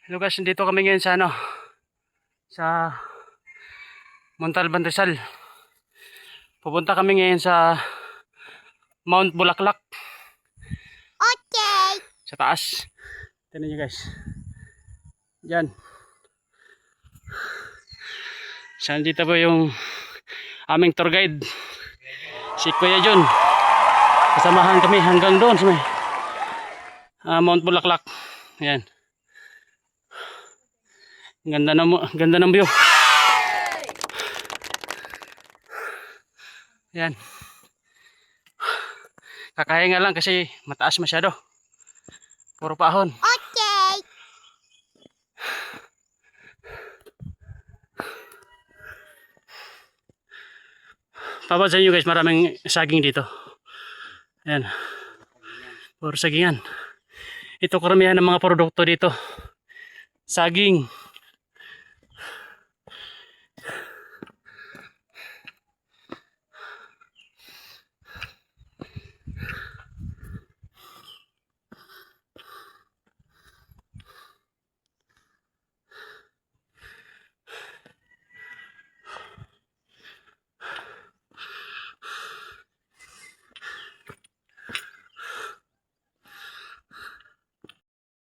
Hello guys, dito kami ngayon sa sa Montalban Rizal. Pupunta kami ngayon sa Mount Bulaklak. Okay. Sa taas. Tignan niyo guys. Diyan. Saan dito po yung aming tour guide. Si Kuya Jun. Kasamahan kami hanggang doon sa may Mount Bulaklak. Ayan. Ganda ng view. Ayan. Kakahinga lang kasi mataas masyado. Puro paahon. Okay. Papansin nyo guys, maraming saging dito. Ayan. Puro sagingan. Ito karamihan ng mga produkto dito. Saging.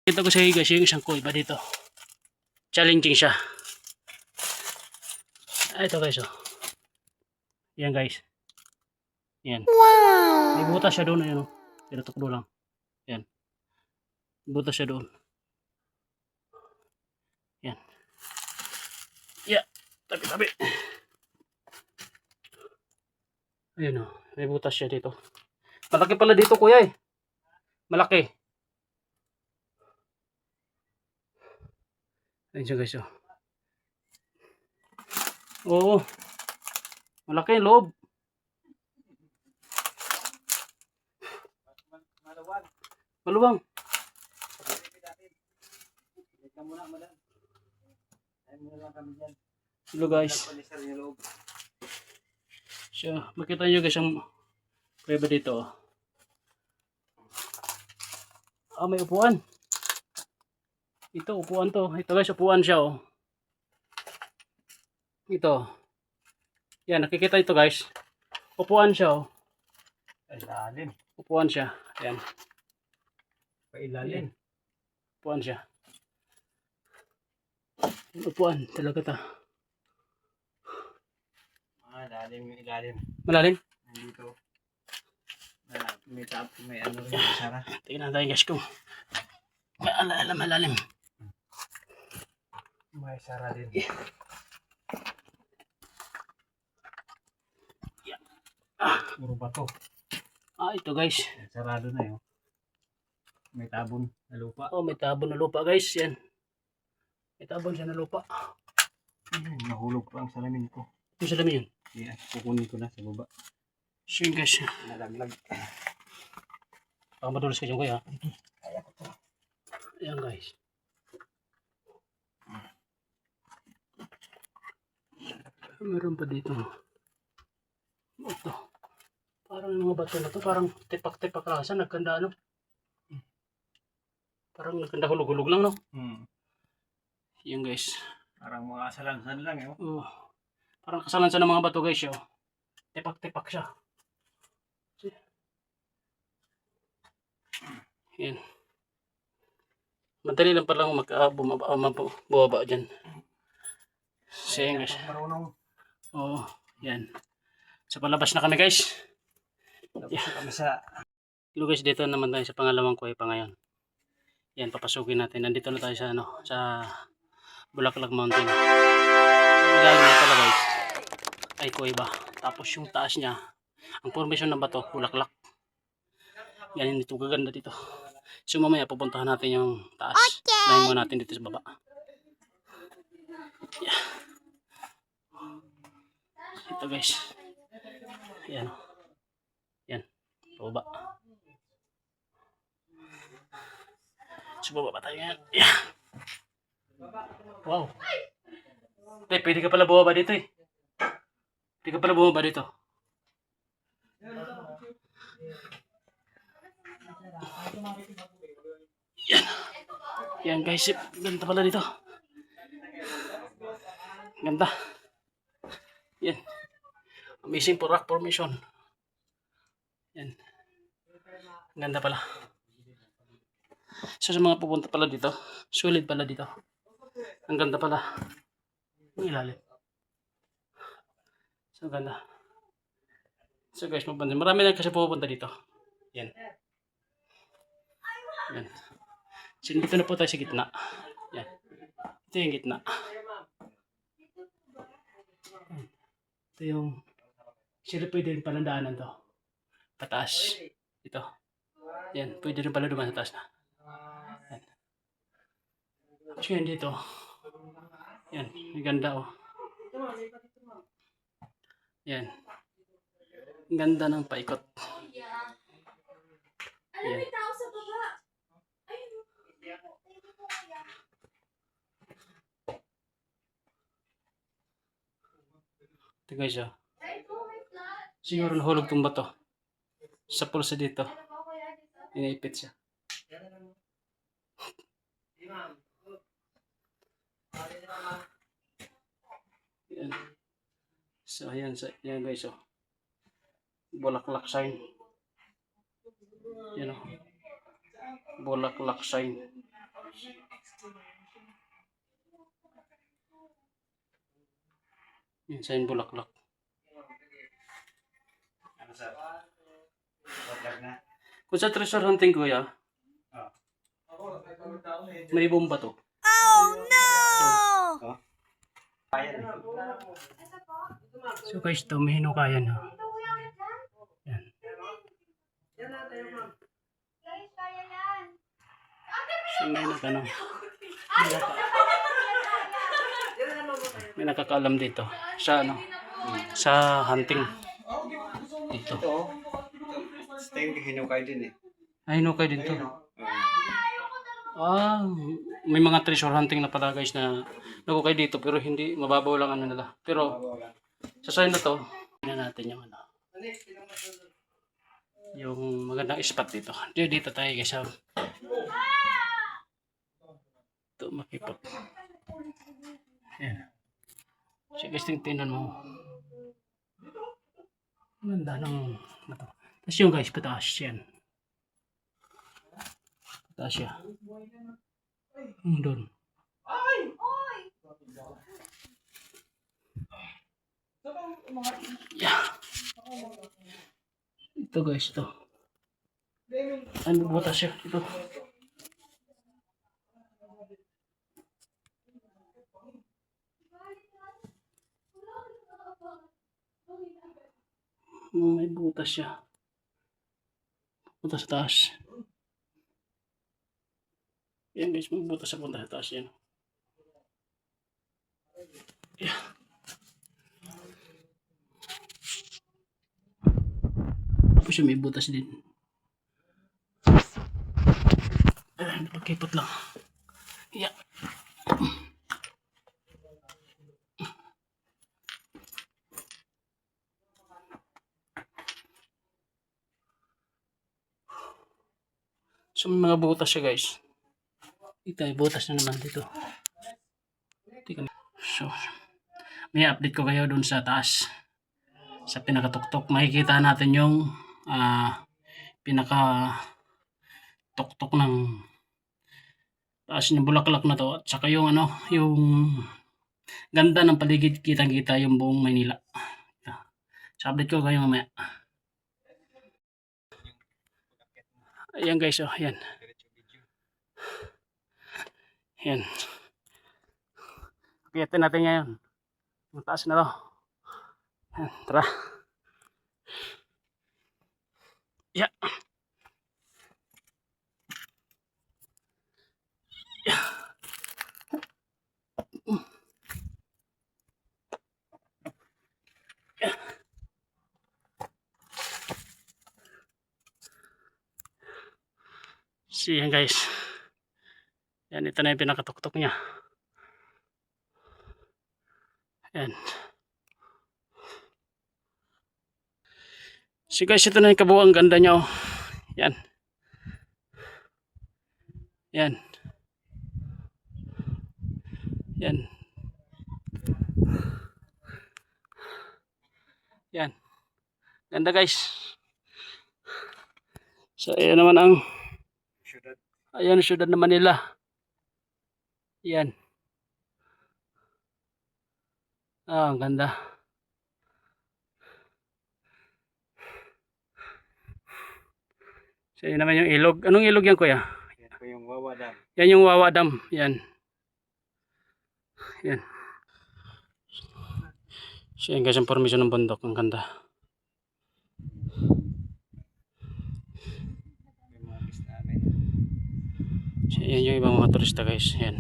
Ito ko sa iyo guys, yung isang kuiba dito. Challenging siya. Ito guys oh. Yan guys. Yan. Wow. May butas siya doon. Ayan oh. Pinatuklo lang. Yan. Butas siya doon. Yan. Yeah. Tabi-tabi. Ayan oh. May butas siya dito. Malaki pala dito kuya eh. Malaki. Ayun siya guys oh. Oo. Malaki yung loob. Maluwang. Hello guys. So, makita nyo guys ang pwede dito. Ah, may upuan. Ito, upuan to. Ito guys, upuan siya oh. Ito. Yan, nakikita ito guys. Upuan siya oh. Ilalim. Upuan siya. Yan. Pailalim. Upuan siya. Upuan talaga ta. Ilalim yung ilalim. Malalim? Nandito. May tap, may ano rin sara. Tingnan natin guys kung malalim. May sara din. Puro bato. Ah, ito guys. Sarado na yun. May tabon na lupa. Oh, may tabon na lupa guys. Yan. May tabon siya na lupa. Nahulog pa ang salamin ko. Yung sa dami yun. Yan, kukunin ko na sa baba. So yun guys. Nalaglag. Baka madulas ka dyan kuya. Kaya ko to. Ayan guys. Meron pa dito. Ito. Parang yung mga bato na to. Parang tipak-tipak rasa. Nagkanda ano. Parang nagkanda hulog-hulog lang no. Yan guys. Parang mga salansan lang eh. Oh. Parang kasalan sa ng mga bato guys. Oh. Tipak-tipak siya. Yan. Madali lang palang bumaba dyan. So yan guys. Marunong. Oo. Yan. So palabas na kami guys. Tapos kami sa... Hello guys, dito naman tayo sa pangalawang kuweba pa ngayon. Yan, papasukin natin. Nandito na tayo sa sa Bulaklak Mountain. Ang ilalim niya pala guys ay kuweba. Tapos yung taas niya, ang formation ng bato, bulaklak. Yan, dito gaganda dito. So mamaya pupuntahan natin yung taas. Lahin mo natin dito sa baba. Yeah. Ito guys. Yan. Yan. Baba. So baba tayo ngayon. Yeah. Wow. Pwede ka pala bumaba dito eh. Pwede ka pala bumaba dito. Yan. Yan guys, ganda pala dito. Ganda. Yan. Amazing for rock formation. Yan. Ganda pala. So sa mga pupunta pala dito, sulit pala dito. Ang ganda pala. Ang ilalim. So ganda. So guys, mapansin. Marami na kasi pupunta dito. Yan. Yan. So dito na po tayo sa gitna. Yan. Ito yung gitna. Ito yung sila pwede rin palang daanan to. Pataas. Ito. Yan. Pwede rin pala dumaan sa taas na. Yan. So yan dito. Yan. Ang ganda oh. Yan. Ang ganda ng paikot. Yan. Ito guys oh. Siguro nahulog tong bato. Sa pulsa dito. Inaipit siya. Yan. So ayan, yan guys oh. Bulaklak sign. Yan oh. Bulaklak sign. Yan sign bulaklak. Ano sir? Wag na. Kung sa treasure hunting kuya, may bomba to. Ayan. So guys, ito may hinukayan ha. Yan. So may nagano. May nakakaalam dito sa ano, sa hunting. Dito. Ito oh. Ito yung hinukay din eh. Ay, hinukay din to. Ayun, oh. May mga treasure hunting na pala guys na nagukay dito pero hindi mababaw lang ano nila. Pero sa sign na to, tingnan natin yung ano. Yung magandang spot dito. Dito tayo guys. Ito makipot. Ayan. So guys, tingnan mo. Ganda ng ito. Tapos yung guys, pataas yan. Pataas siya. Doon. Yeah. Ito guys, ito. Ano butas siya? Ito. May butas siya. Butas sa taas. Yan guys, may butas sa punta sa taas yan. Yeah. Tapos may butas din. Pagkipot lang. Yeah. So may mga butas siya guys. Ito ay butas na naman dito. So may update ko kayo dun sa taas. Sa pinakatuktok. Makikita natin yung pinakatuktok ng taas ng bulaklak na to. At saka yung ano, yung ganda ng paligid. Kitang-kita yung buong Maynila. So update ko kayo mamaya. Ayan guys, oh, ayan. Ayan. Piyatin natin ngayon. Mataas na to. Ayan, tara. Yeah. Yeah. Yeah. See yan guys. Yan, ito na yung pinakatuktok niya. Yan. So guys, ito na yung kabuuan ganda niya oh. Yan. Yan. Yan. Yan. Ganda guys. So ayan naman ang Syudad. ayan syudad ng Manila. Yan. Ah, ang ganda. So ayan naman yung ilog. Anong ilog yan kuya? Yan po yung Wawa Dam. Yan yung Wawa Dam. Yan. Yan. So yan guys ang formation ng bundok. Ang ganda. Yung mga bis namin. So yan yung ibang mga turista guys. Yan.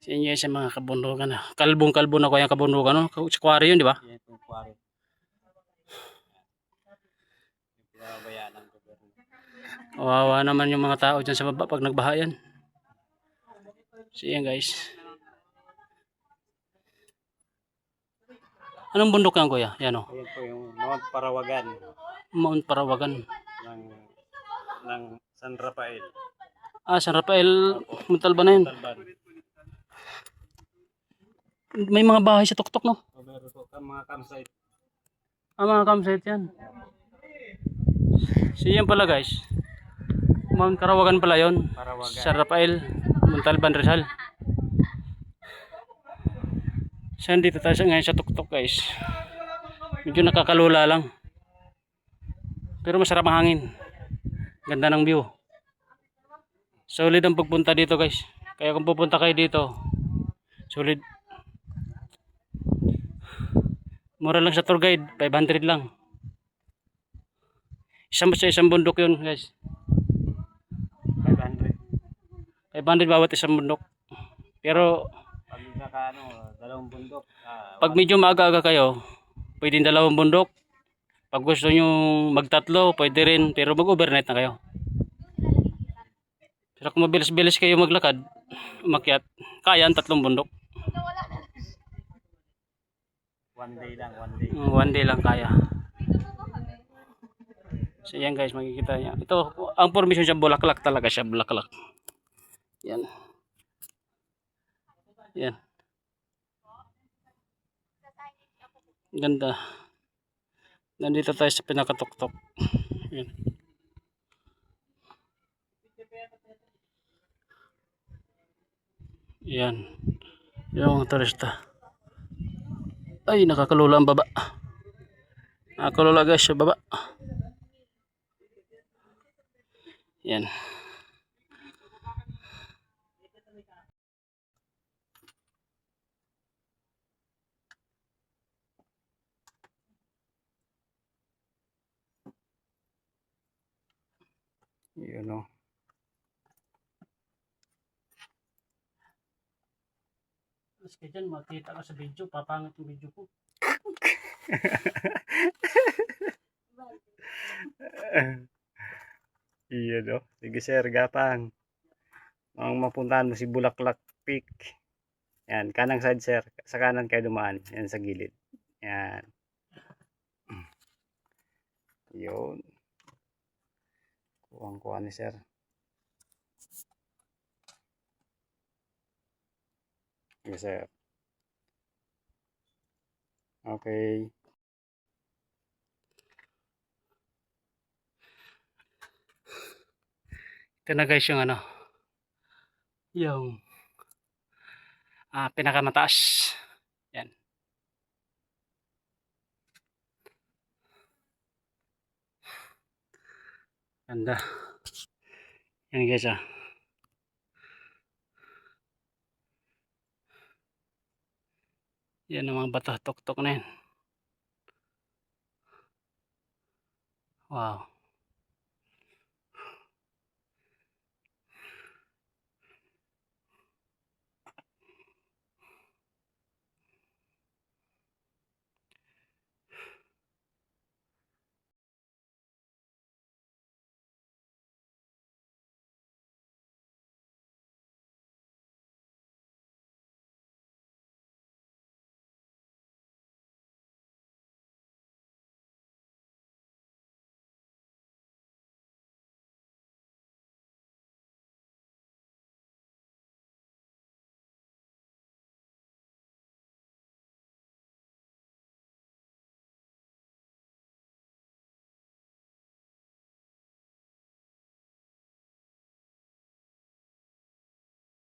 So yan yung sa mga kabundukan. Kalbong-kalbo na ko yung kabundukan. No? Sa quarry yun di ba? Yan po yung quarry. Yung pinababayaan ng gobyerno. Kawawa naman yung mga tao dyan sa baba pag nagbaha yan. So yan guys. Anong bundok yan kuya? Yan o. Ayan po yung Mount Parawagan Mount Parawagan. ng San Rafael. Ah, San Rafael. Montalban na yun. Talban. May mga bahay sa tuktok no? So, meron po mga campsite. Ah, mga campsite yan. So yan pala guys. Mount Parawagan pala yun. Parawagan. San Rafael. Montalban, Rizal. So dito tayo ngayon sa tuktok guys. Medyo nakakalula lang. Pero masarap ang hangin. Ganda ng view. Solid ang pagpunta dito guys. Kaya kung pupunta kayo dito, solid. Mura lang sa tour guide, 500 lang. Isang bundok yun guys. 500. 500 bawat isang bundok. Pero Pag naka dalawang bundok. pag medyo maaga-aga kayo, pwedeng 2 bundok. Pag gusto nyo magtatlo, pwede rin. Pero mag-overnight na kayo. Pero kung mabilis-bilis kayo maglakad, umakyat, kaya ang 3 bundok. One day lang, one day. 1 day lang kaya. So yan guys, makikita niya. Ito, ang formation siya, bulaklak talaga siya, bulaklak. Yan. Yan. Ganda. Nandito tayo sa pinakatuktok. Yan. Yan. Yung mga turista. Ay, nakakalula ang baba. Nakakalula guys sa baba. Yan. Yun o. Mas ka dyan, makita ka sa video, papangit yung video ko. Iyon o. Sige sir, gapang. Ang mapuntahan mo si Bulaklak Peak. Yan, kanang side sir. Sa kanan kayo dumaan. Yan sa gilid. Yan. Yun. Kuwang-kuha ni sir. Yes sir. Okay. Ito na guys yung ano. Yung pinakamataas. Yan. Ganda. Yan guys Yan ang mga bato tuktok na yan. Wow.